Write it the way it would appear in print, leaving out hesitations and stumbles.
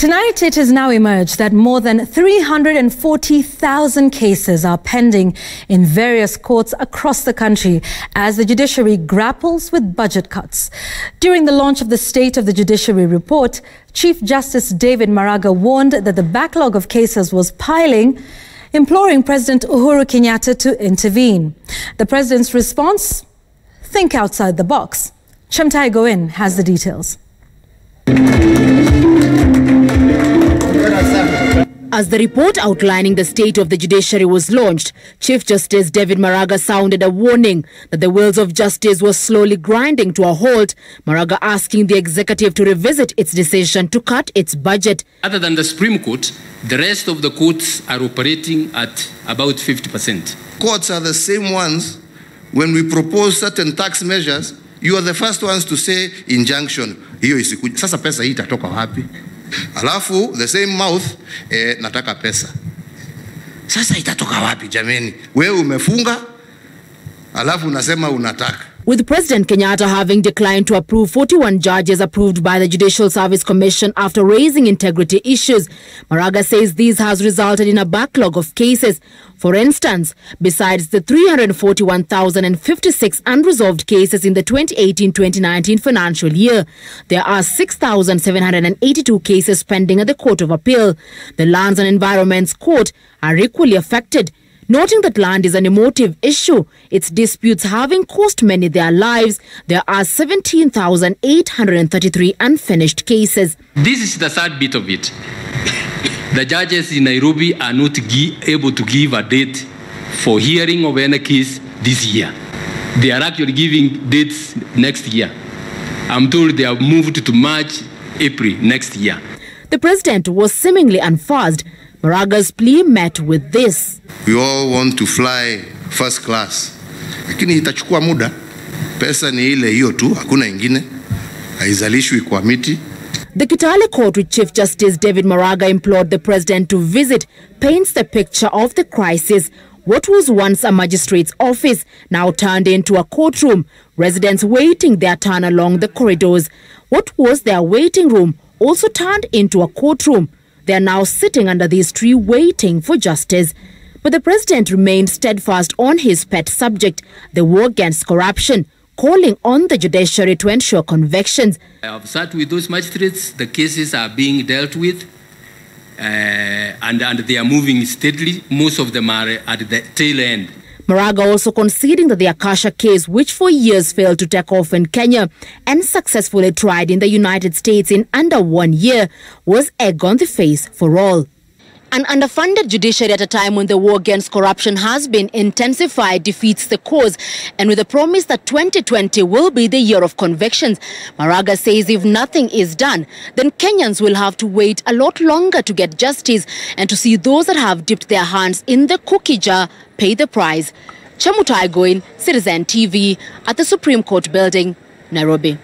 Tonight, it has now emerged that more than 340,000 cases are pending in various courts across the country as the judiciary grapples with budget cuts. During the launch of the State of the Judiciary report, Chief Justice David Maraga warned that the backlog of cases was piling, imploring President Uhuru Kenyatta to intervene. The president's response? Think outside the box. Chemtai Goin has the details. As the report outlining the state of the judiciary was launched, Chief Justice David Maraga sounded a warning that the wheels of justice were slowly grinding to a halt, Maraga asking the executive to revisit its decision to cut its budget. Other than the Supreme Court, the rest of the courts are operating at about 50%. Courts are the same ones. When we propose certain tax measures, you are the first ones to say injunction. Hiyo isikuja. Sasa pesa hii itatoka wapi? Alafu, the same mouth, nataka pesa. Sasa itatoka wapi jameni? Wewe umefunga, alafu unasema unataka. With President Kenyatta having declined to approve 41 judges approved by the Judicial Service Commission after raising integrity issues, Maraga says this has resulted in a backlog of cases. For instance, besides the 341,056 unresolved cases in the 2018-2019 financial year, there are 6,782 cases pending at the Court of Appeal. The Lands and Environments Court are equally affected. Noting that land is an emotive issue, its disputes having cost many their lives, there are 17,833 unfinished cases. This is the third bit of it. The judges in Nairobi are not able to give a date for hearing of any case this year. They are actually giving dates next year. I'm told they have moved to March, April next year. The president was seemingly unfazed. Maraga's plea met with this. We all want to fly first class. Lakini itachukua muda. Pesa ni ile hiyo tu, hakuna ingine. Haizalishwi kwa miti. The Kitale Court, which Chief Justice David Maraga implored the president to visit, paints the picture of the crisis. What was once a magistrate's office now turned into a courtroom, residents waiting their turn along the corridors. What was their waiting room also turned into a courtroom. They are now sitting under this tree waiting for justice. But the president remained steadfast on his pet subject, the war against corruption, calling on the judiciary to ensure convictions. I have sat with those magistrates. The cases are being dealt with and they are moving steadily. Most of them are at the tail end. Maraga also conceding that the Akasha case, which for years failed to take off in Kenya and successfully tried in the United States in under 1 year, was egg on the face for all. An underfunded judiciary at a time when the war against corruption has been intensified defeats the cause, and with the promise that 2020 will be the year of convictions, Maraga says if nothing is done, then Kenyans will have to wait a lot longer to get justice and to see those that have dipped their hands in the cookie jar pay the price. Chemtai Goin, Citizen TV, at the Supreme Court building, Nairobi.